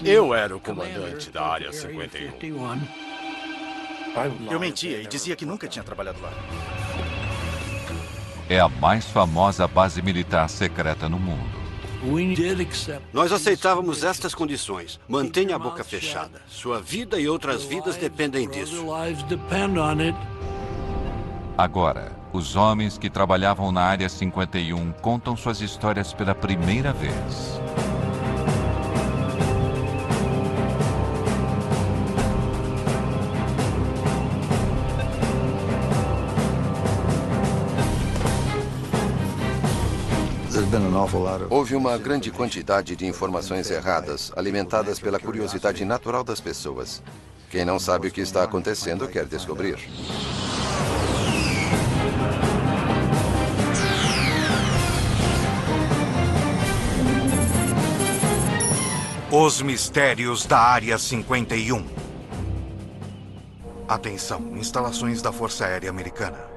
Eu era o comandante da Área 51. Eu mentia e dizia que nunca tinha trabalhado lá. É a mais famosa base militar secreta no mundo. Nós aceitávamos estas condições. Mantenha a boca fechada. Sua vida e outras vidas dependem disso. Agora, os homens que trabalhavam na Área 51 contam suas histórias pela primeira vez. Houve uma grande quantidade de informações erradas, alimentadas pela curiosidade natural das pessoas. Quem não sabe o que está acontecendo quer descobrir. Os mistérios da Área 51. Atenção, instalações da Força Aérea Americana.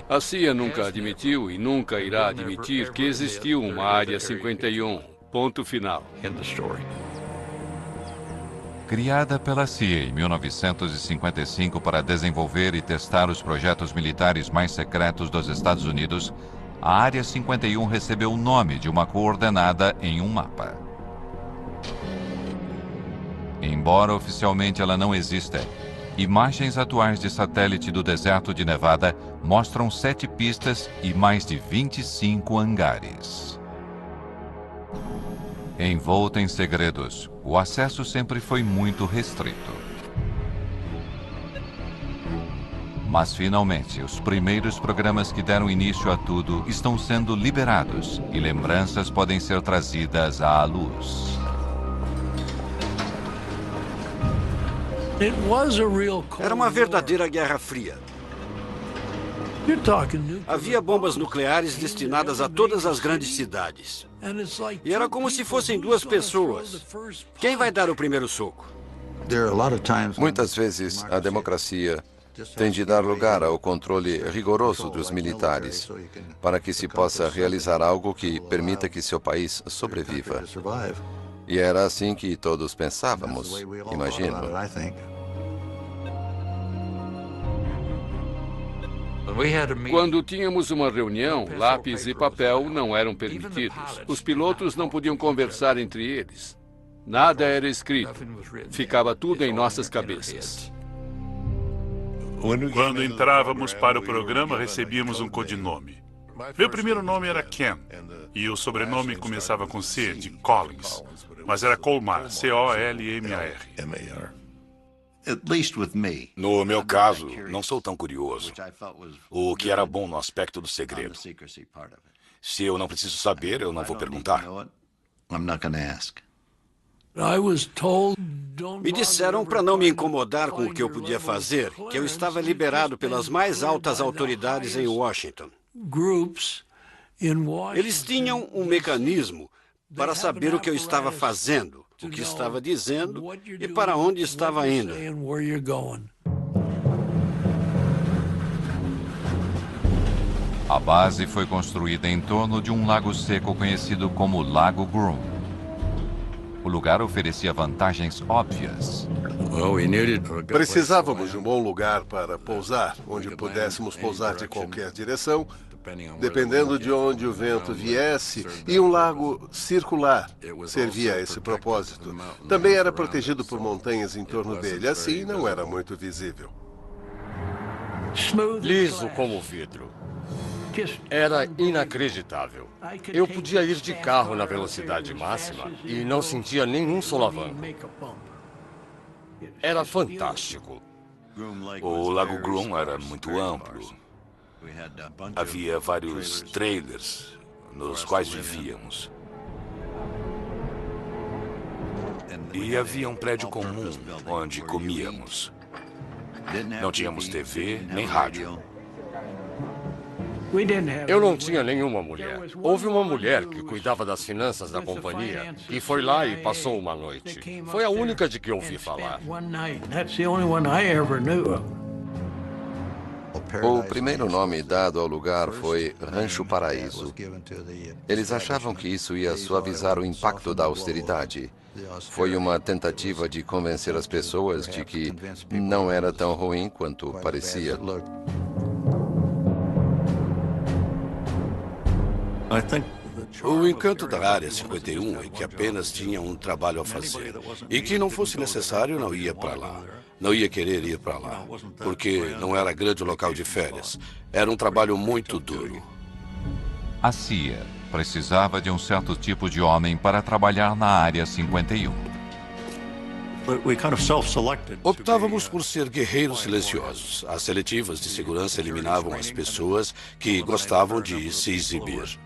A CIA nunca admitiu e nunca irá admitir que existiu uma Área 51. Ponto final. Criada pela CIA em 1955 para desenvolver e testar os projetos militares mais secretos dos Estados Unidos, a Área 51 recebeu o nome de uma coordenada em um mapa. Embora oficialmente ela não exista, imagens atuais de satélite do deserto de Nevada mostram 7 pistas e mais de 25 hangares. Envolta em segredos, o acesso sempre foi muito restrito. Mas finalmente, os primeiros programas que deram início a tudo estão sendo liberados e lembranças podem ser trazidas à luz. Era uma verdadeira Guerra Fria. Havia bombas nucleares destinadas a todas as grandes cidades. E era como se fossem duas pessoas. Quem vai dar o primeiro soco? Muitas vezes, a democracia tem de dar lugar ao controle rigoroso dos militares para que se possa realizar algo que permita que seu país sobreviva. E era assim que todos pensávamos, imagino. Quando tínhamos uma reunião, lápis e papel não eram permitidos. Os pilotos não podiam conversar entre eles. Nada era escrito. Ficava tudo em nossas cabeças. Quando entrávamos para o programa, recebíamos um codinome. Meu primeiro nome era Ken, e o sobrenome começava com C, de Collins. Mas era Colmar, C-O-L-M-A-R. No meu caso, não sou tão curioso. O que era bom no aspecto do segredo. Se eu não preciso saber, eu não vou perguntar. Me disseram para não me incomodar com o que eu podia fazer, que eu estava liberado pelas mais altas autoridades em Washington. Eles tinham um mecanismo para saber o que eu estava fazendo, o que estava dizendo e para onde estava indo. A base foi construída em torno de um lago seco conhecido como Lago Groom. O lugar oferecia vantagens óbvias. Precisávamos de um bom lugar para pousar, onde pudéssemos pousar de qualquer direção, dependendo de onde o vento viesse, e um lago circular servia a esse propósito. Também era protegido por montanhas em torno dele, assim não era muito visível. Liso como vidro. Era inacreditável. Eu podia ir de carro na velocidade máxima e não sentia nenhum solavanco. Era fantástico. O Lago Groom era muito amplo. Havia vários trailers nos quais vivíamos. E havia um prédio comum onde comíamos. Não tínhamos TV nem rádio. Eu não tinha nenhuma mulher. Houve uma mulher que cuidava das finanças da companhia e foi lá e passou uma noite. Foi a única de que ouvi falar. O primeiro nome dado ao lugar foi Rancho Paraíso. Eles achavam que isso ia suavizar o impacto da austeridade. Foi uma tentativa de convencer as pessoas de que não era tão ruim quanto parecia. O encanto da Área 51 é que apenas tinha um trabalho a fazer. E que não fosse necessário, não ia para lá. Não ia querer ir para lá. Porque não era grande local de férias. Era um trabalho muito duro. A CIA precisava de um certo tipo de homem para trabalhar na Área 51. Optávamos por ser guerreiros silenciosos. As seletivas de segurança eliminavam as pessoas que gostavam de se exibir.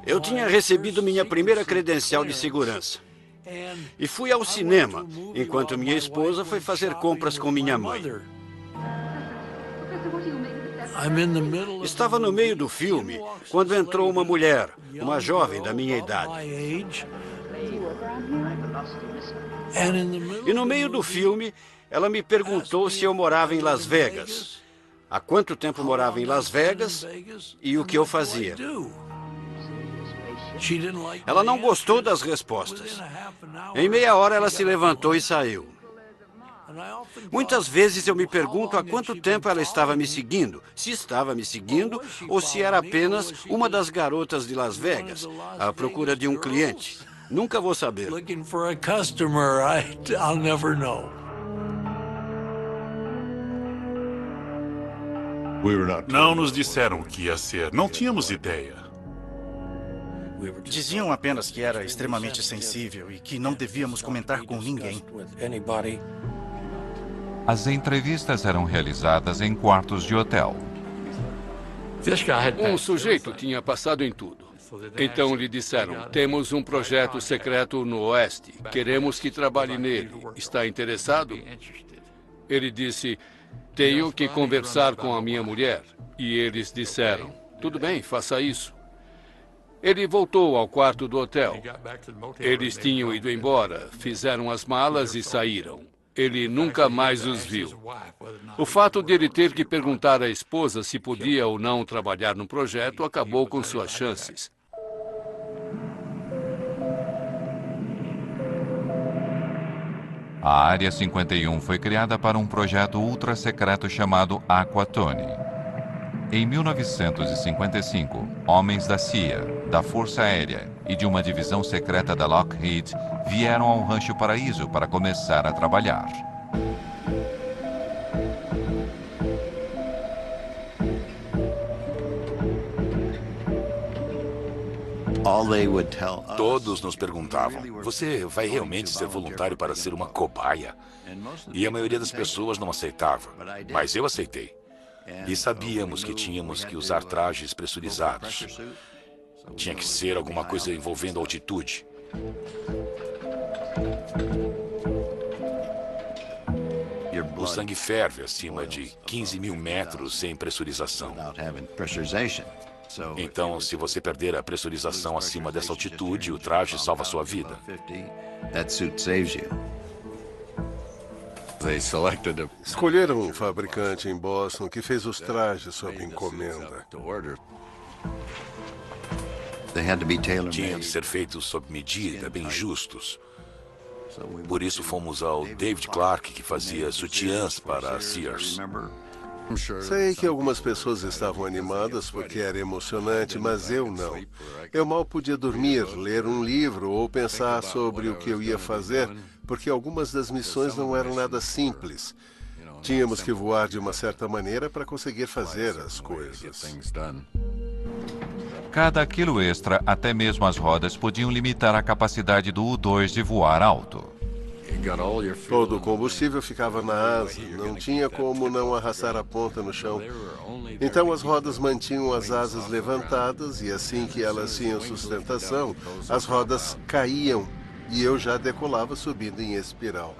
Eu tinha recebido minha primeira credencial de segurança. E fui ao cinema, enquanto minha esposa foi fazer compras com minha mãe. Estava no meio do filme quando entrou uma mulher, uma jovem da minha idade. E no meio do filme, ela me perguntou se eu morava em Las Vegas, há quanto tempo morava em Las Vegas e o que eu fazia. Ela não gostou das respostas. Em meia hora, ela se levantou e saiu. Muitas vezes eu me pergunto há quanto tempo ela estava me seguindo, se estava me seguindo ou se era apenas uma das garotas de Las Vegas, à procura de um cliente. Nunca vou saber. Não nos disseram o que ia ser, não tínhamos ideia. Diziam apenas que era extremamente sensível e que não devíamos comentar com ninguém. As entrevistas eram realizadas em quartos de hotel. Um sujeito tinha passado em tudo. Então lhe disseram, temos um projeto secreto no Oeste. Queremos que trabalhe nele. Está interessado? Ele disse, tenho que conversar com a minha mulher. E eles disseram, tudo bem, faça isso. Ele voltou ao quarto do hotel. Eles tinham ido embora, fizeram as malas e saíram. Ele nunca mais os viu. O fato de ele ter que perguntar à esposa se podia ou não trabalhar no projeto acabou com suas chances. A Área 51 foi criada para um projeto ultra-secreto chamado Aquatone. Em 1955, homens da CIA, da Força Aérea e de uma divisão secreta da Lockheed vieram ao Rancho Paraíso para começar a trabalhar. Todos nos perguntavam, você vai realmente ser voluntário para ser uma cobaia? E a maioria das pessoas não aceitava, mas eu aceitei. E sabíamos que tínhamos que usar trajes pressurizados. Tinha que ser alguma coisa envolvendo altitude. O sangue ferve acima de 15 mil metros sem pressurização. Então, se você perder a pressurização acima dessa altitude, o traje salva sua vida. Escolheram um fabricante em Boston que fez os trajes sob encomenda. Tinham de ser feitos sob medida, bem justos. Por isso fomos ao David Clark, que fazia sutiãs para a Sears. Sei que algumas pessoas estavam animadas porque era emocionante, mas eu não. Eu mal podia dormir, ler um livro ou pensar sobre o que eu ia fazer, porque algumas das missões não eram nada simples. Tínhamos que voar de uma certa maneira para conseguir fazer as coisas. Cada quilo extra, até mesmo as rodas, podiam limitar a capacidade do U-2 de voar alto. Todo o combustível ficava na asa, não tinha como não arrastar a ponta no chão. Então as rodas mantinham as asas levantadas e assim que elas tinham sustentação, as rodas caíam e eu já decolava subindo em espiral.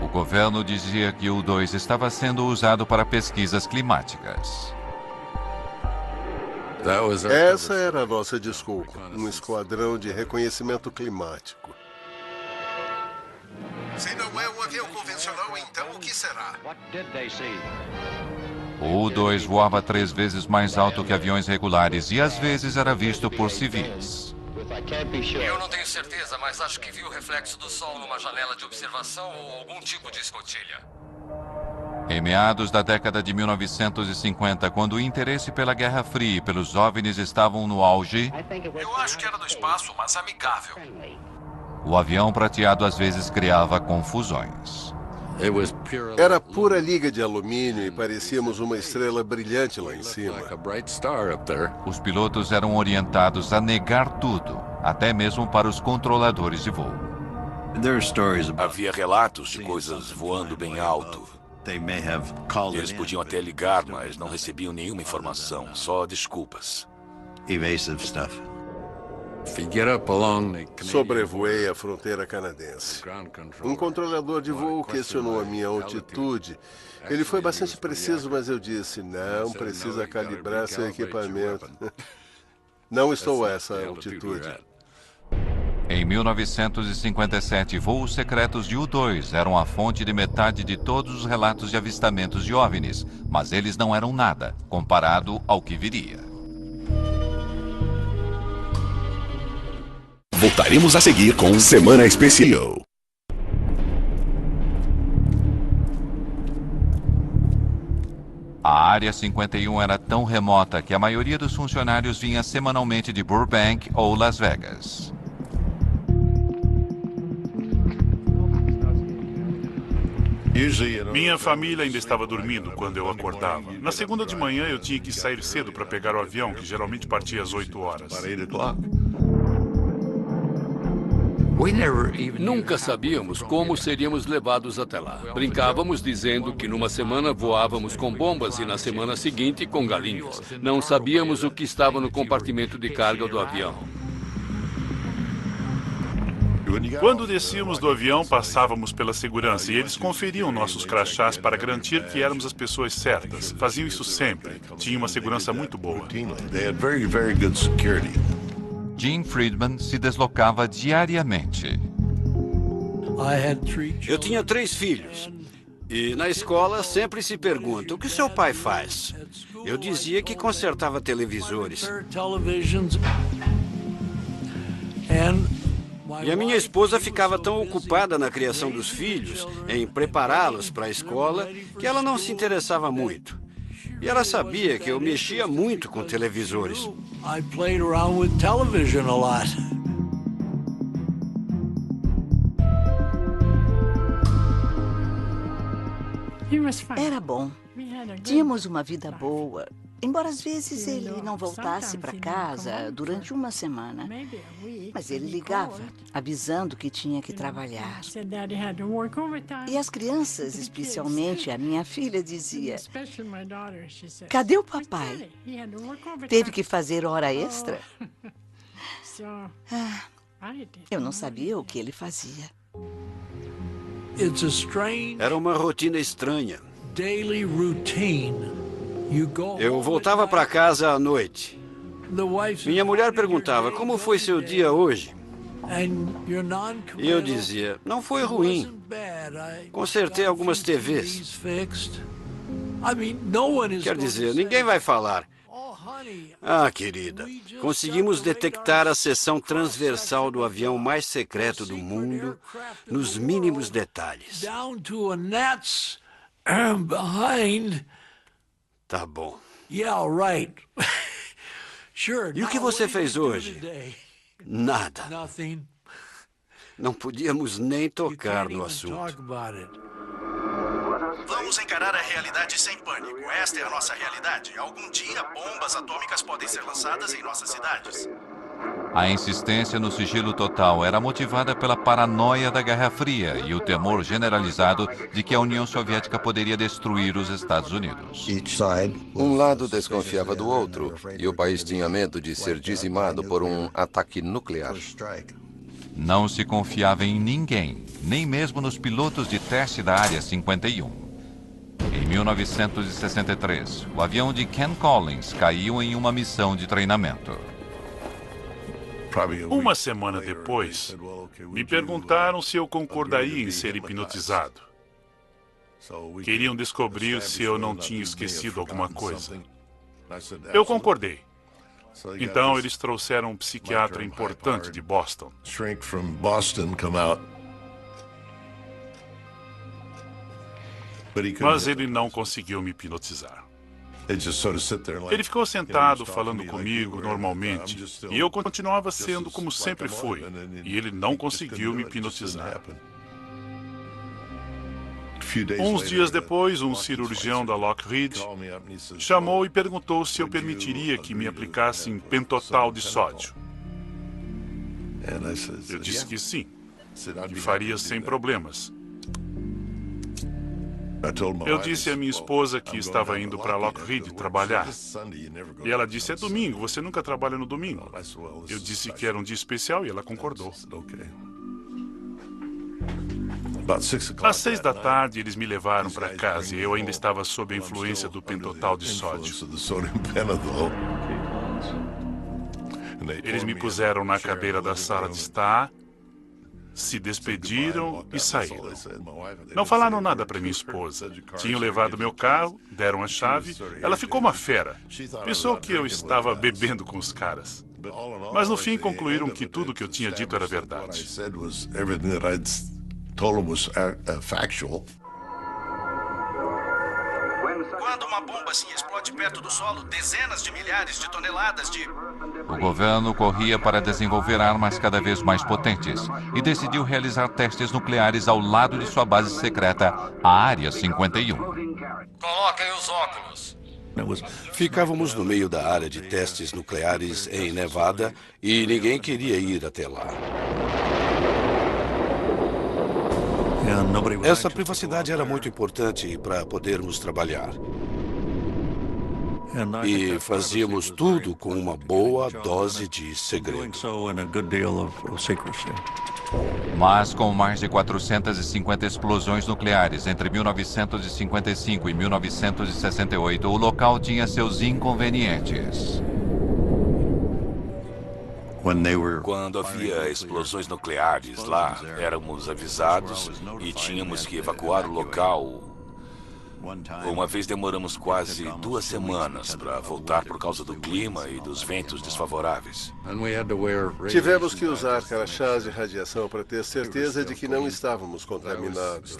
O governo dizia que o U-2 estava sendo usado para pesquisas climáticas. Essa era a nossa desculpa, um esquadrão de reconhecimento climático. Se não é um avião convencional, então o que será? O U-2 voava 3 vezes mais alto que aviões regulares e às vezes era visto por civis. Eu não tenho certeza, mas acho que vi o reflexo do sol numa janela de observação ou algum tipo de escotilha. Em meados da década de 1950, quando o interesse pela Guerra Fria e pelos OVNIs estavam no auge, Eu acho que era do espaço, mas amigável. o avião prateado às vezes criava confusões. Era pura liga de alumínio e parecíamos uma estrela brilhante lá em cima. Os pilotos eram orientados a negar tudo, até mesmo para os controladores de voo. Havia relatos de coisas voando bem alto. Eles podiam até ligar, mas não recebiam nenhuma informação, só desculpas. Sobrevoei a fronteira canadense. Um controlador de voo questionou a minha altitude. Ele foi bastante preciso, mas eu disse, não precisa calibrar seu equipamento. Não estou a essa altitude. Em 1957, voos secretos de U-2 eram a fonte de metade de todos os relatos de avistamentos de OVNIs, mas eles não eram nada, comparado ao que viria. Voltaremos a seguir com Semana Especial. A Área 51 era tão remota que a maioria dos funcionários vinha semanalmente de Burbank ou Las Vegas. Minha família ainda estava dormindo quando eu acordava. Na segunda de manhã eu tinha que sair cedo para pegar o avião, que geralmente partia às 8 horas. Nunca sabíamos como seríamos levados até lá. Brincávamos dizendo que numa semana voávamos com bombas e na semana seguinte com galinhas. Não sabíamos o que estava no compartimento de carga do avião. Quando descíamos do avião, passávamos pela segurança e eles conferiam nossos crachás para garantir que éramos as pessoas certas. Faziam isso sempre. Tinha uma segurança muito boa. Gene Friedman se deslocava diariamente. Eu tinha 3 filhos. E na escola sempre se pergunta, o que seu pai faz? Eu dizia que consertava televisores. E a minha esposa ficava tão ocupada na criação dos filhos, em prepará-los para a escola, que ela não se interessava muito. E ela sabia que eu mexia muito com televisores. Era bom. Tínhamos uma vida boa. Embora às vezes ele não voltasse para casa durante uma semana. Mas ele ligava, avisando que tinha que trabalhar. E as crianças, especialmente a minha filha, dizia, cadê o papai? Teve que fazer hora extra? Eu não sabia o que ele fazia. Era uma rotina estranha. Eu voltava para casa à noite. Minha mulher perguntava, como foi seu dia hoje? E eu dizia, não foi ruim. Consertei algumas TVs. Quer dizer, ninguém vai falar. Ah, querida, conseguimos detectar a seção transversal do avião mais secreto do mundo nos mínimos detalhes. Tá bom. E o que você fez hoje? Nada. Não podíamos nem tocar no assunto. Vamos encarar a realidade sem pânico. Esta é a nossa realidade. Algum dia, bombas atômicas podem ser lançadas em nossas cidades. A insistência no sigilo total era motivada pela paranoia da Guerra Fria e o temor generalizado de que a União Soviética poderia destruir os Estados Unidos. Um lado desconfiava do outro e o país tinha medo de ser dizimado por um ataque nuclear. Não se confiava em ninguém, nem mesmo nos pilotos de teste da Área 51. Em 1963, o avião de Ken Collins caiu em uma missão de treinamento. Uma semana depois, me perguntaram se eu concordaria em ser hipnotizado. Queriam descobrir se eu não tinha esquecido alguma coisa. Eu concordei. Então, eles trouxeram um psiquiatra importante de Boston. Mas ele não conseguiu me hipnotizar. Ele ficou sentado falando comigo normalmente e eu continuava sendo como sempre fui. E ele não conseguiu me hipnotizar. Uns dias depois, um cirurgião da Lockheed chamou e perguntou se eu permitiria que me aplicassem pentotal de sódio. Eu disse que sim, e faria sem problemas. Eu disse à minha esposa que estava indo para Lockheed trabalhar. E ela disse, é domingo, você nunca trabalha no domingo. Eu disse que era um dia especial e ela concordou. Às 6 da tarde, eles me levaram para casa e eu ainda estava sob a influência do pentotal de sódio. Eles me puseram na cadeira da sala de estar, se despediram e saíram. Não falaram nada para minha esposa. Tinham levado meu carro, deram a chave. Ela ficou uma fera. Pensou que eu estava bebendo com os caras. Mas no fim concluíram que tudo o que eu tinha dito era verdade. Quando uma bomba assim explode perto do solo, dezenas de milhares de toneladas de... O governo corria para desenvolver armas cada vez mais potentes e decidiu realizar testes nucleares ao lado de sua base secreta, a Área 51. Coloquem os óculos. Ficávamos no meio da área de testes nucleares em Nevada e ninguém queria ir até lá. Essa privacidade era muito importante para podermos trabalhar. E fazíamos tudo com uma boa dose de segredo. Mas com mais de 450 explosões nucleares entre 1955 e 1968, o local tinha seus inconvenientes. Quando havia explosões nucleares lá, éramos avisados e tínhamos que evacuar o local. Uma vez demoramos quase 2 semanas para voltar por causa do clima e dos ventos desfavoráveis. Tivemos que usar crachás de radiação para ter certeza de que não estávamos contaminados.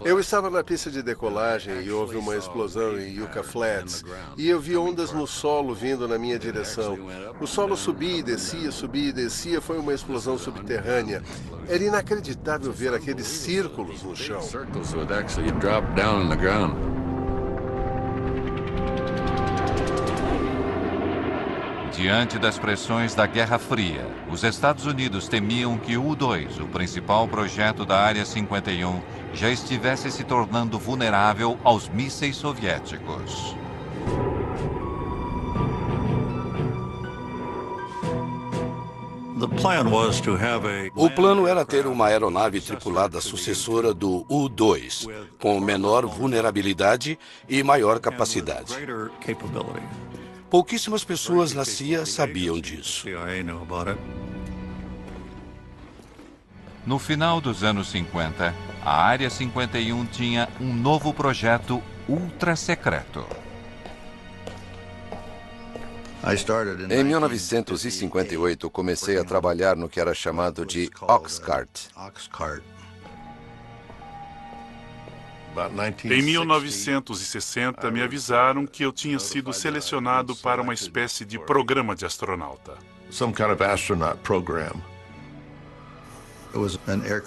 Eu estava na pista de decolagem e houve uma explosão em Yucca Flats. E eu vi ondas no solo vindo na minha direção. O solo subia e descia, subia e descia. Foi uma explosão subterrânea. Era inacreditável ver aqueles círculos no chão. Diante das pressões da Guerra Fria, os Estados Unidos temiam que o U-2, o principal projeto da Área 51, já estivesse se tornando vulnerável aos mísseis soviéticos. O plano era ter uma aeronave tripulada sucessora do U-2, com menor vulnerabilidade e maior capacidade. Pouquíssimas pessoas na CIA sabiam disso. No final dos anos 50, a Área 51 tinha um novo projeto ultra-secreto. Em 1958, comecei a trabalhar no que era chamado de Oxcart. Em 1960, me avisaram que eu tinha sido selecionado para uma espécie de programa de astronauta.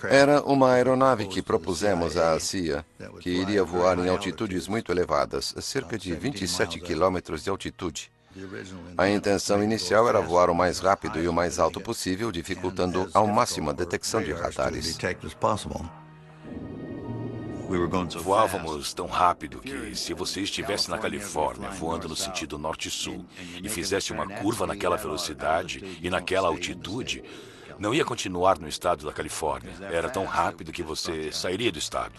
Era uma aeronave que propusemos à CIA, que iria voar em altitudes muito elevadas, cerca de 27 quilômetros de altitude. A intenção inicial era voar o mais rápido e o mais alto possível, dificultando ao máximo a detecção de radares. Voávamos tão rápido que, se você estivesse na Califórnia, voando no sentido norte-sul, e fizesse uma curva naquela velocidade e naquela altitude, Não ia continuar no estado da Califórnia. Era tão rápido que você sairia do estado.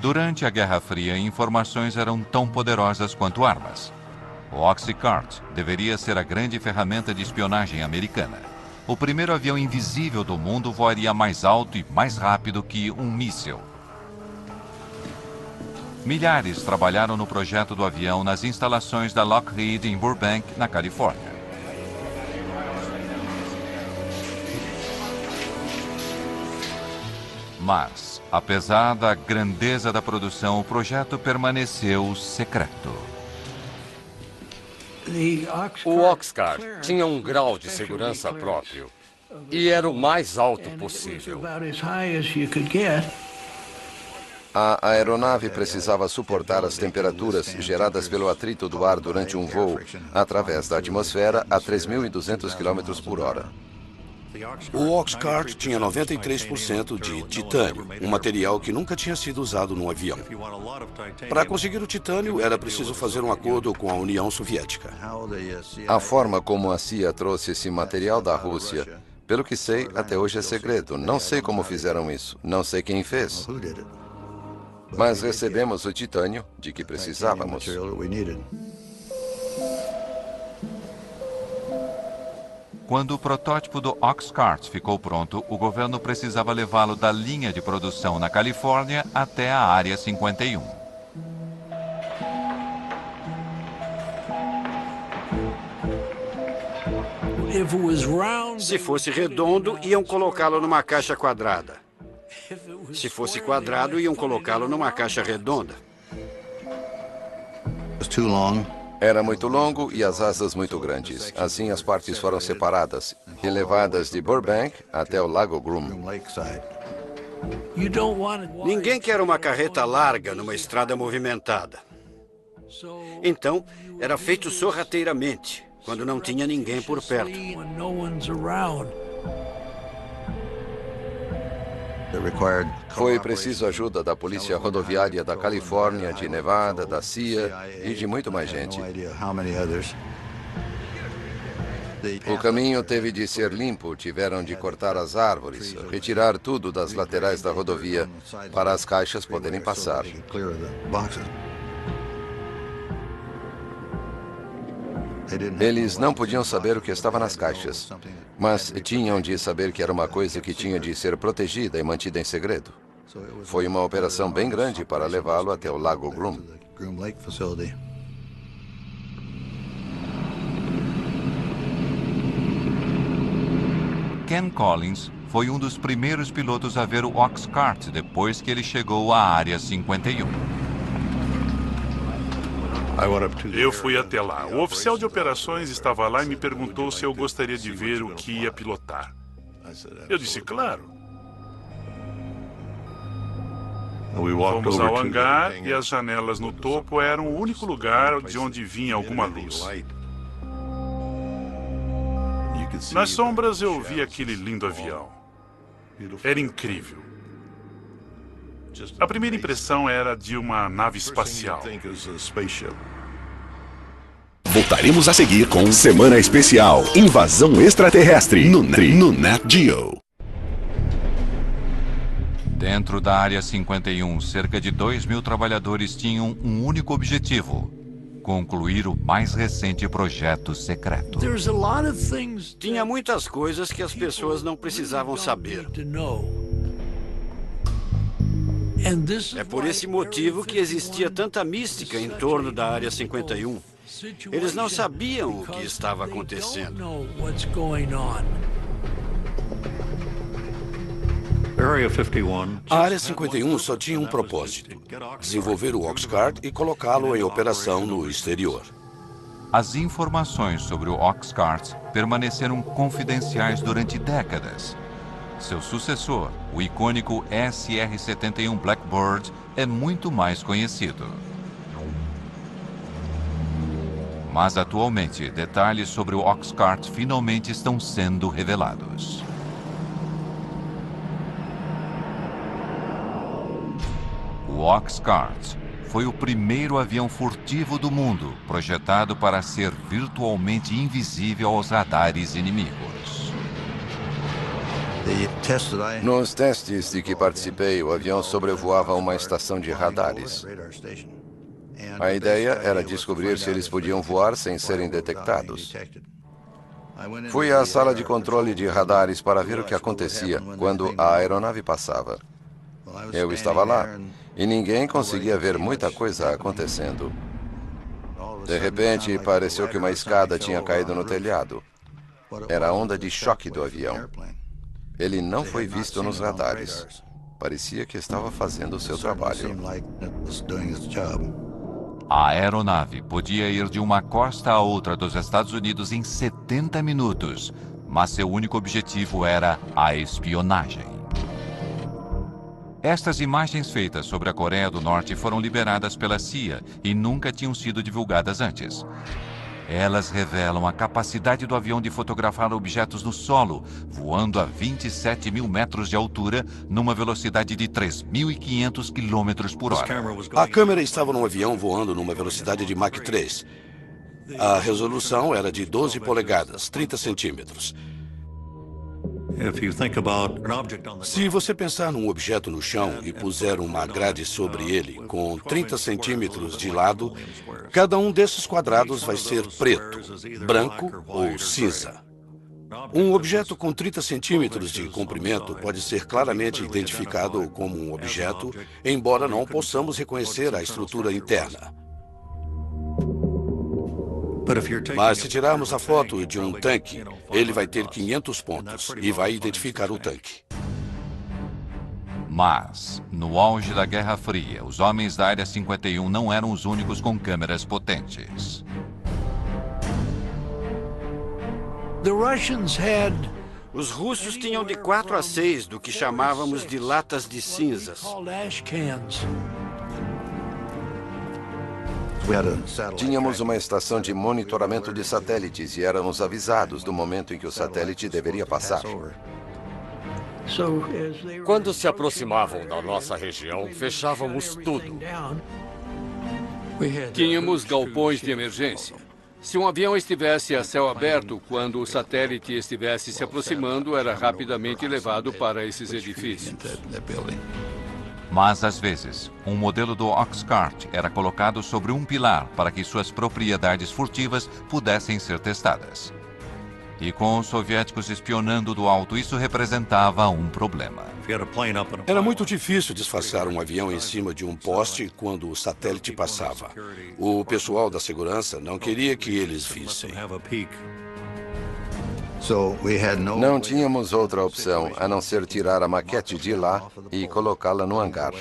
Durante a Guerra Fria, informações eram tão poderosas quanto armas. O Oxycart deveria ser a grande ferramenta de espionagem americana. O primeiro avião invisível do mundo voaria mais alto e mais rápido que um míssil. Milhares trabalharam no projeto do avião nas instalações da Lockheed em Burbank, na Califórnia. Mas, apesar da grandeza da produção, o projeto permaneceu secreto. O Oxcart tinha um grau de segurança próprio e era o mais alto possível. A aeronave precisava suportar as temperaturas geradas pelo atrito do ar durante um voo através da atmosfera a 3.200 km por hora. O Oxcart tinha 93% de titânio, um material que nunca tinha sido usado num avião. Para conseguir o titânio, era preciso fazer um acordo com a União Soviética. A forma como a CIA trouxe esse material da Rússia, pelo que sei, até hoje é segredo. Não sei como fizeram isso, não sei quem fez. Mas recebemos o titânio de que precisávamos. Quando o protótipo do Oxcart ficou pronto, o governo precisava levá-lo da linha de produção na Califórnia até a Área 51. Se fosse redondo, iam colocá-lo numa caixa quadrada. Se fosse quadrado, iam colocá-lo numa caixa redonda. Era muito longo e as asas muito grandes. Assim, as partes foram separadas e levadas de Burbank até o Lago Groom. Ninguém quer uma carreta larga numa estrada movimentada. Então, era feito sorrateiramente, quando não tinha ninguém por perto. Foi preciso ajuda da Polícia Rodoviária da Califórnia, de Nevada, da CIA e de muito mais gente. O caminho teve de ser limpo, tiveram de cortar as árvores, retirar tudo das laterais da rodovia para as caixas poderem passar. Eles não podiam saber o que estava nas caixas, mas tinham de saber que era uma coisa que tinha de ser protegida e mantida em segredo. Foi uma operação bem grande para levá-lo até o Lago Groom. Ken Collins foi um dos primeiros pilotos a ver o Oxcart depois que ele chegou à Área 51. Eu fui até lá. O oficial de operações estava lá e me perguntou se eu gostaria de ver o que ia pilotar. Eu disse, claro. Fomos ao hangar e as janelas no topo eram o único lugar de onde vinha alguma luz. Nas sombras eu vi aquele lindo avião. Era incrível. A primeira impressão era de uma nave espacial. Voltaremos a seguir com Semana Especial Invasão Extraterrestre no Nat Geo. Dentro da Área 51, cerca de 2.000 trabalhadores tinham um único objetivo: concluir o mais recente projeto secreto. Tinha muitas coisas que as pessoas não precisavam saber. É por esse motivo que existia tanta mística em torno da Área 51. Eles não sabiam o que estava acontecendo. A Área 51 só tinha um propósito: desenvolver o Oxcart e colocá-lo em operação no exterior. As informações sobre o Oxcart permaneceram confidenciais durante décadas. Seu sucessor, o icônico SR-71 Blackbird, é muito mais conhecido. Mas atualmente, detalhes sobre o Oxcart finalmente estão sendo revelados. O Oxcart foi o primeiro avião furtivo do mundo, projetado para ser virtualmente invisível aos radares inimigos. Nos testes de que participei, o avião sobrevoava uma estação de radares. A ideia era descobrir se eles podiam voar sem serem detectados. Fui à sala de controle de radares para ver o que acontecia quando a aeronave passava. Eu estava lá e ninguém conseguia ver muita coisa acontecendo. De repente, pareceu que uma escada tinha caído no telhado. Era a onda de choque do avião. Ele não foi visto nos radares. Parecia que estava fazendo o seu trabalho. A aeronave podia ir de uma costa a outra dos Estados Unidos em 70 minutos, mas seu único objetivo era a espionagem. Estas imagens feitas sobre a Coreia do Norte foram liberadas pela CIA e nunca tinham sido divulgadas antes. Elas revelam a capacidade do avião de fotografar objetos no solo, voando a 27 mil metros de altura, numa velocidade de 3.500 km por hora. A câmera estava num avião voando numa velocidade de Mach 3. A resolução era de 12 polegadas, 30 centímetros. Se você pensar num objeto no chão e puser uma grade sobre ele com 30 centímetros de lado, cada um desses quadrados vai ser preto, branco ou cinza. Um objeto com 30 centímetros de comprimento pode ser claramente identificado como um objeto, embora não possamos reconhecer a estrutura interna. Mas se tirarmos a foto de um tanque, ele vai ter 500 pontos e vai identificar o tanque. Mas, no auge da Guerra Fria, os homens da Área 51 não eram os únicos com câmeras potentes. Os russos tinham de 4 a 6 do que chamávamos de latas de cinzas. Tínhamos uma estação de monitoramento de satélites e éramos avisados do momento em que o satélite deveria passar. Quando se aproximavam da nossa região, fechávamos tudo. Tínhamos galpões de emergência. Se um avião estivesse a céu aberto, quando o satélite estivesse se aproximando, era rapidamente levado para esses edifícios. Mas, às vezes, um modelo do Oxcart era colocado sobre um pilar para que suas propriedades furtivas pudessem ser testadas. E com os soviéticos espionando do alto, isso representava um problema. Era muito difícil disfarçar um avião em cima de um poste quando o satélite passava. O pessoal da segurança não queria que eles vissem. Não tínhamos outra opção a não ser tirar a maquete de lá e colocá-la no hangar.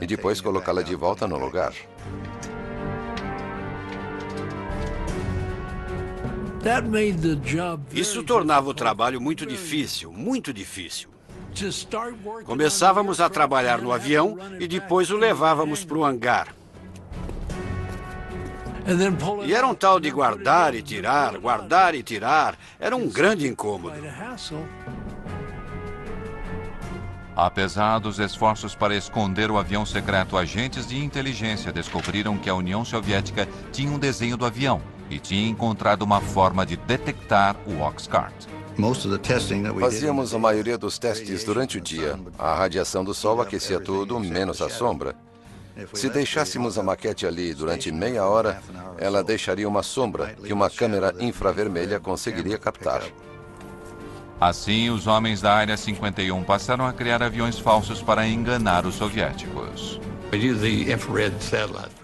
E depois colocá-la de volta no lugar. Isso tornava o trabalho muito difícil, muito difícil. Começávamos a trabalhar no avião e depois o levávamos para o hangar. E era um tal de guardar e tirar, guardar e tirar. Era um grande incômodo. Apesar dos esforços para esconder o avião secreto, agentes de inteligência descobriram que a União Soviética tinha um desenho do avião e tinha encontrado uma forma de detectar o Oxcart. Fazíamos a maioria dos testes durante o dia. A radiação do sol aquecia tudo, menos a sombra. Se deixássemos a maquete ali durante meia hora, ela deixaria uma sombra que uma câmera infravermelha conseguiria captar. Assim, os homens da Área 51 passaram a criar aviões falsos para enganar os soviéticos.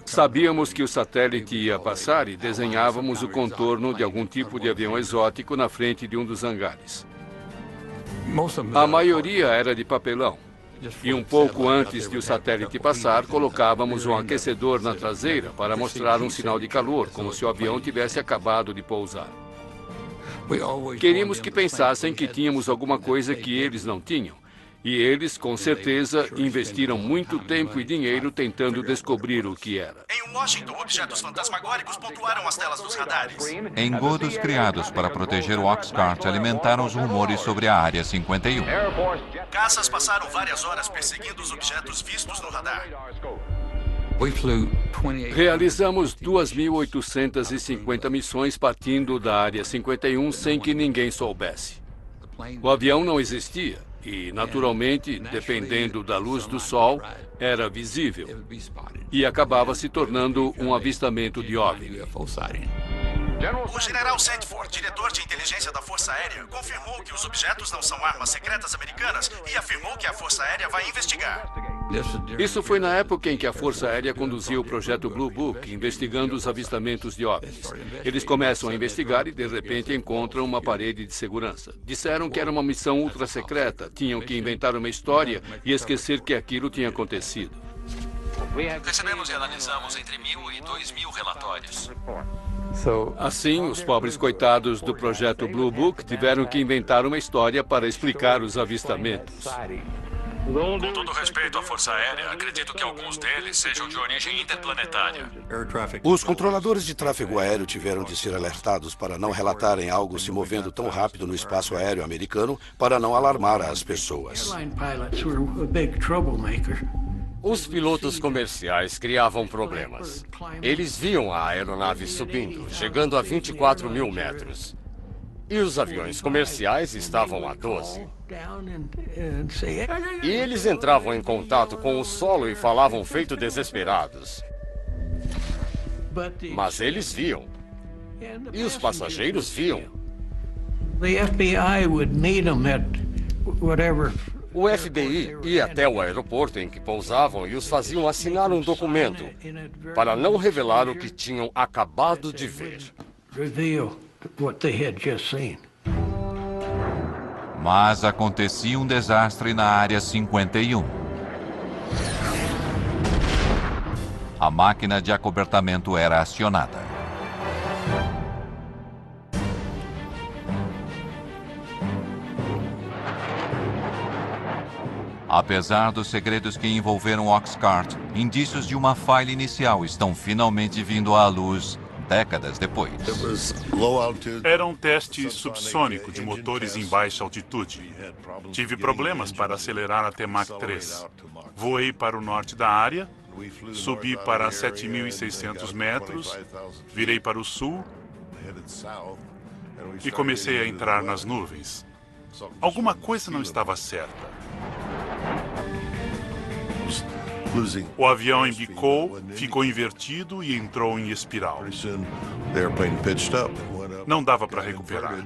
Sabíamos que o satélite ia passar e desenhávamos o contorno de algum tipo de avião exótico na frente de um dos hangares. A maioria era de papelão. E um pouco antes de o satélite passar, colocávamos um aquecedor na traseira para mostrar um sinal de calor, como se o avião tivesse acabado de pousar. Queríamos que pensassem que tínhamos alguma coisa que eles não tinham. E eles, com certeza, investiram muito tempo e dinheiro tentando descobrir o que era. Em Washington, objetos fantasmagóricos pontuaram as telas dos radares. Engodos criados para proteger o Oxcart alimentaram os rumores sobre a Área 51. Caças passaram várias horas perseguindo os objetos vistos no radar. Realizamos 2.850 missões partindo da Área 51 sem que ninguém soubesse. O avião não existia e, naturalmente, dependendo da luz do sol, era visível e acabava se tornando um avistamento de OVNI. O general Sandford, diretor de inteligência da Força Aérea, confirmou que os objetos não são armas secretas americanas e afirmou que a Força Aérea vai investigar. Isso foi na época em que a Força Aérea conduzia o projeto Blue Book, investigando os avistamentos de OVNIs. Eles começam a investigar e, de repente, encontram uma parede de segurança. Disseram que era uma missão ultra secreta, tinham que inventar uma história e esquecer que aquilo tinha acontecido. Recebemos e analisamos entre 1.000 e 2.000 relatórios. Assim, os pobres coitados do projeto Blue Book tiveram que inventar uma história para explicar os avistamentos. Com todo respeito à Força Aérea, acredito que alguns deles sejam de origem interplanetária. Os controladores de tráfego aéreo tiveram de ser alertados para não relatarem algo se movendo tão rápido no espaço aéreo americano para não alarmar as pessoas. Os pilotos comerciais criavam problemas. Eles viam a aeronave subindo, chegando a 24 mil metros. E os aviões comerciais estavam a 12. E eles entravam em contato com o solo e falavam feito desesperados. Mas eles viam. E os passageiros viam. O FBI ia até o aeroporto em que pousavam e os faziam assinar um documento para não revelar o que tinham acabado de ver. Mas acontecia um desastre na Área 51. A máquina de acobertamento era acionada. Apesar dos segredos que envolveram Oxcart, indícios de uma falha inicial estão finalmente vindo à luz décadas depois. Era um teste subsônico de motores em baixa altitude. Tive problemas para acelerar até Mach 3. Voei para o norte da área, subi para 7.600 metros, virei para o sul e comecei a entrar nas nuvens. Alguma coisa não estava certa. O avião embicou, ficou invertido e entrou em espiral. Não dava para recuperar.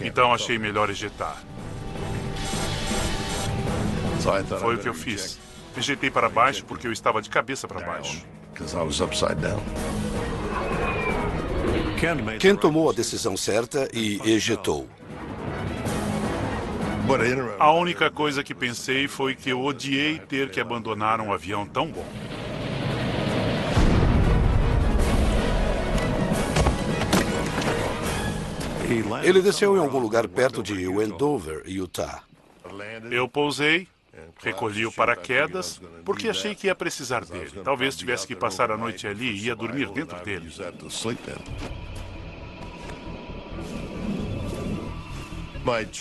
Então achei melhor ejetar. Foi o que eu fiz. Ejetei para baixo porque eu estava de cabeça para baixo. Ken tomou a decisão certa e ejetou. A única coisa que pensei foi que eu odiei ter que abandonar um avião tão bom. Ele desceu em algum lugar perto de Wendover, Utah. Eu pousei, recolhi o paraquedas, porque achei que ia precisar dele. Talvez tivesse que passar a noite ali e ia dormir dentro dele.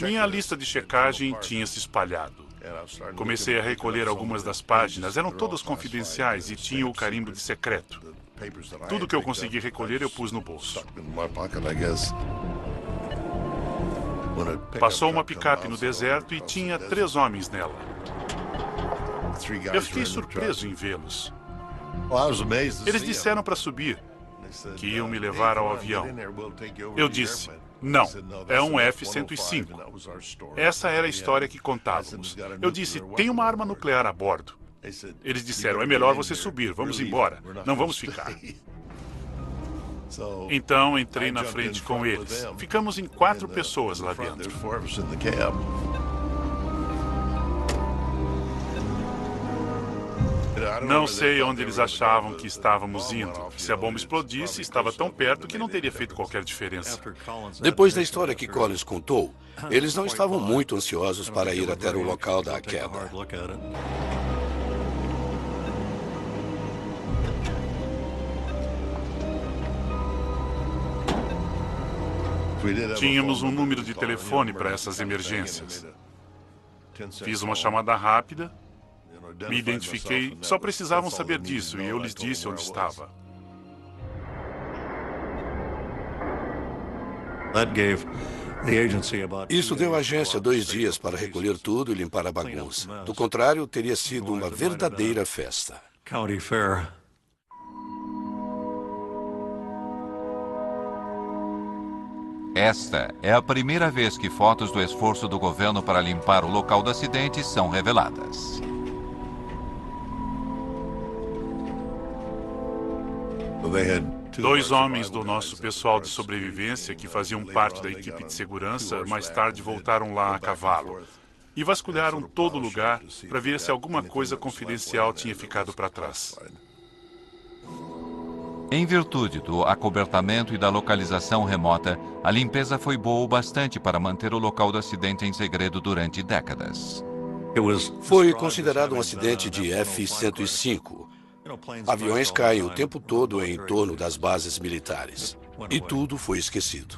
Minha lista de checagem tinha se espalhado. Comecei a recolher algumas das páginas, eram todas confidenciais e tinham o carimbo de secreto. Tudo que eu consegui recolher eu pus no bolso. Passou uma picape no deserto e tinha 3 homens nela. Eu fiquei surpreso em vê-los. Eles disseram para subir, que iam me levar ao avião. Eu disse, não, é um F-105. Essa era a história que contávamos. Eu disse, tem uma arma nuclear a bordo. Eles disseram, é melhor você subir, vamos embora, não vamos ficar. Então entrei na frente com eles. Ficamos em 4 pessoas lá dentro. Não sei onde eles achavam que estávamos indo. Se a bomba explodisse, estava tão perto que não teria feito qualquer diferença. Depois da história que Collins contou, eles não estavam muito ansiosos para ir até o local da queda. Tínhamos um número de telefone para essas emergências. Fiz uma chamada rápida. Me identifiquei, só precisavam saber disso e eu lhes disse onde estava. Isso deu à agência 2 dias para recolher tudo e limpar a bagunça. Do contrário, teria sido uma verdadeira festa. Esta é a primeira vez que fotos do esforço do governo para limpar o local do acidente são reveladas. Dois homens do nosso pessoal de sobrevivência, que faziam parte da equipe de segurança, mais tarde voltaram lá a cavalo e vasculharam todo o lugar para ver se alguma coisa confidencial tinha ficado para trás. Em virtude do acobertamento e da localização remota, a limpeza foi boa o bastante para manter o local do acidente em segredo durante décadas. Foi considerado um acidente de F-105. Aviões caem o tempo todo em torno das bases militares. E tudo foi esquecido.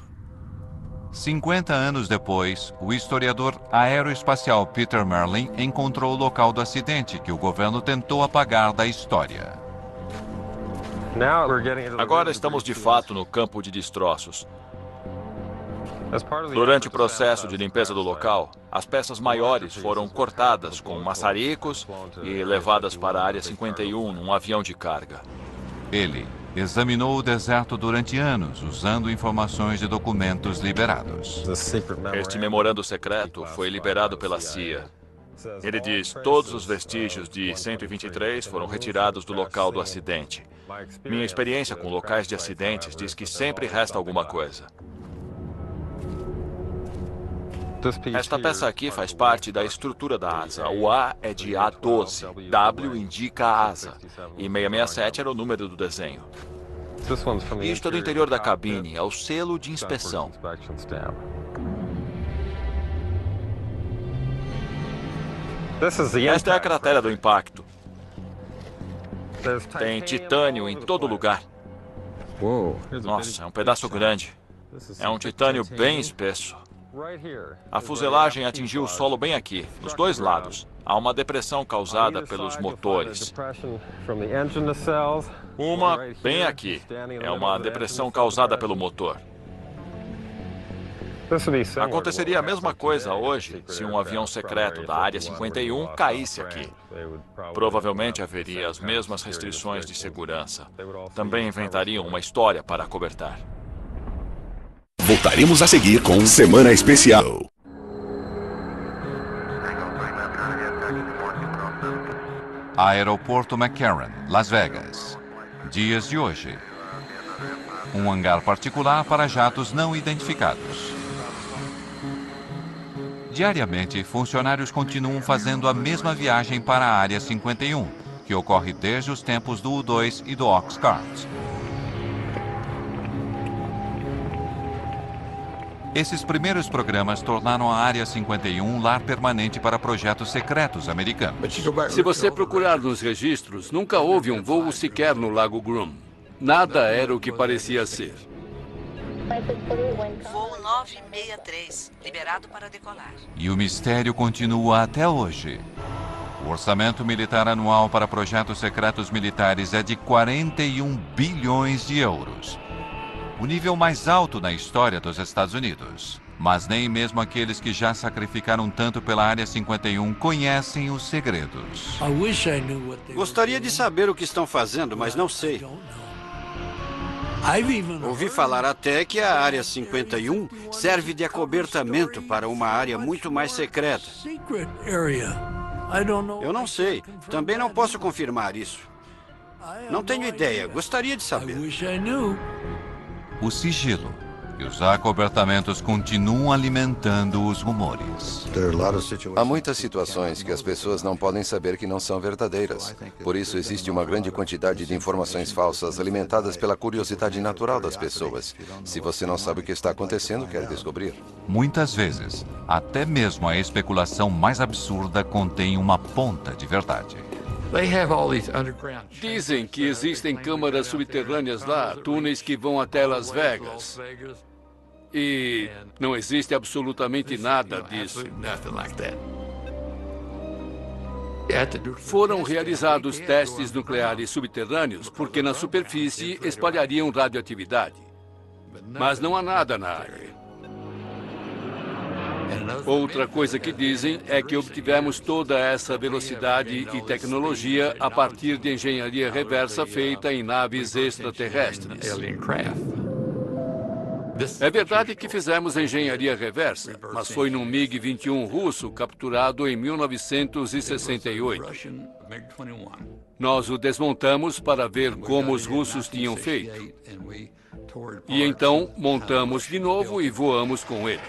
50 anos depois, o historiador aeroespacial Peter Merlin encontrou o local do acidente que o governo tentou apagar da história. Agora estamos de fato no campo de destroços. Durante o processo de limpeza do local, as peças maiores foram cortadas com maçaricos e levadas para a Área 51 num avião de carga. Ele examinou o deserto durante anos, usando informações de documentos liberados. Este memorando secreto foi liberado pela CIA. Ele diz: todos os vestígios de 123 foram retirados do local do acidente. Minha experiência com locais de acidentes diz que sempre resta alguma coisa. Esta peça aqui faz parte da estrutura da asa. O A é de A12, W indica a asa, e 667 era o número do desenho. Isto é do interior da cabine, é o selo de inspeção. Esta é a cratera do impacto. Tem titânio em todo lugar. Nossa, é um pedaço grande. É um titânio bem espesso. A fuselagem atingiu o solo bem aqui, nos dois lados. Há uma depressão causada pelos motores. Uma bem aqui. É uma depressão causada pelo motor. Aconteceria a mesma coisa hoje se um avião secreto da Área 51 caísse aqui. Provavelmente haveria as mesmas restrições de segurança. Também inventariam uma história para acobertar. Voltaremos a seguir com Semana Especial. Aeroporto McCarran, Las Vegas. Dias de hoje. Um hangar particular para jatos não identificados. Diariamente, funcionários continuam fazendo a mesma viagem para a Área 51, que ocorre desde os tempos do U-2 e do Oxcart. Esses primeiros programas tornaram a Área 51 um lar permanente para projetos secretos americanos. Se você procurar nos registros, nunca houve um voo sequer no Lago Groom. Nada era o que parecia ser. Voo 963, liberado para decolar. E o mistério continua até hoje. O orçamento militar anual para projetos secretos militares é de 41 bilhões de euros. O nível mais alto na história dos Estados Unidos. Mas nem mesmo aqueles que já sacrificaram tanto pela Área 51 conhecem os segredos. Gostaria de saber o que estão fazendo, mas não sei. Ouvi falar até que a Área 51 serve de acobertamento para uma área muito mais secreta. Eu não sei. Também não posso confirmar isso. Não tenho ideia. Gostaria de saber. O sigilo e os acobertamentos continuam alimentando os rumores. Há muitas situações que as pessoas não podem saber que não são verdadeiras. Por isso existe uma grande quantidade de informações falsas alimentadas pela curiosidade natural das pessoas. Se você não sabe o que está acontecendo, quer descobrir. Muitas vezes, até mesmo a especulação mais absurda contém uma ponta de verdade. Dizem que existem câmaras subterrâneas lá, túneis que vão até Las Vegas. E não existe absolutamente nada disso. Foram realizados testes nucleares subterrâneos porque na superfície espalhariam radioatividade. Mas não há nada na área. Outra coisa que dizem é que obtivemos toda essa velocidade e tecnologia a partir de engenharia reversa feita em naves extraterrestres. É verdade que fizemos engenharia reversa, mas foi num MiG-21 russo capturado em 1968. Nós o desmontamos para ver como os russos tinham feito. E então montamos de novo e voamos com ele.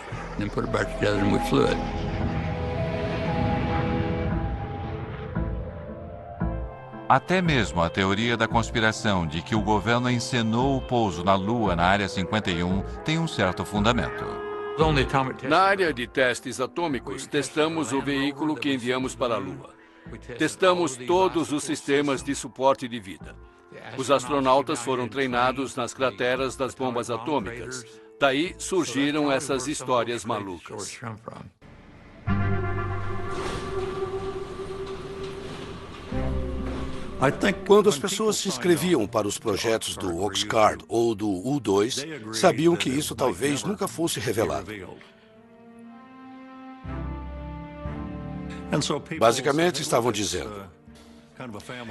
Até mesmo a teoria da conspiração de que o governo encenou o pouso na Lua na Área 51 tem um certo fundamento. Na área de testes atômicos, testamos o veículo que enviamos para a Lua. Testamos todos os sistemas de suporte de vida. Os astronautas foram treinados nas crateras das bombas atômicas. Daí surgiram essas histórias malucas. Quando as pessoas se inscreviam para os projetos do Oxcart ou do U-2, sabiam que isso talvez nunca fosse revelado. Basicamente, estavam dizendo: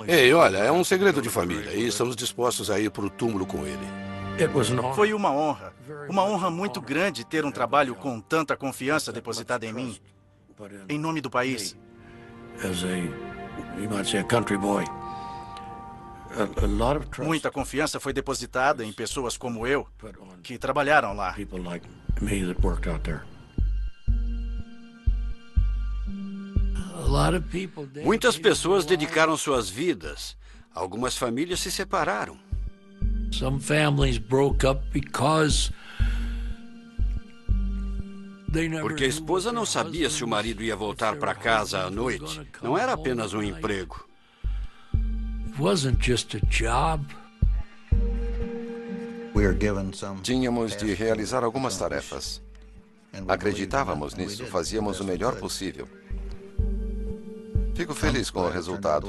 ei, olha, é um segredo de família e estamos dispostos a ir para o túmulo com ele. Foi uma honra muito grande ter um trabalho com tanta confiança depositada em mim, em nome do país. Muita confiança foi depositada em pessoas como eu, que trabalharam lá. Muitas pessoas dedicaram suas vidas. Algumas famílias se separaram. Porque a esposa não sabia se o marido ia voltar para casa à noite. Não era apenas um emprego. Tínhamos de realizar algumas tarefas. Acreditávamos nisso, fazíamos o melhor possível. Fico feliz com o resultado.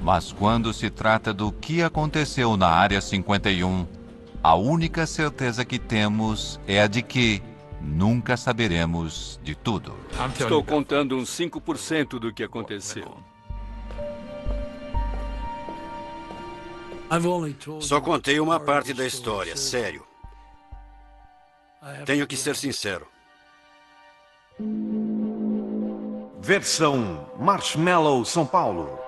Mas quando se trata do que aconteceu na Área 51, a única certeza que temos é a de que nunca saberemos de tudo. Estou contando uns 5% do que aconteceu. Só contei uma parte da história, sério. Tenho que ser sincero. Versão Marshmallow São Paulo.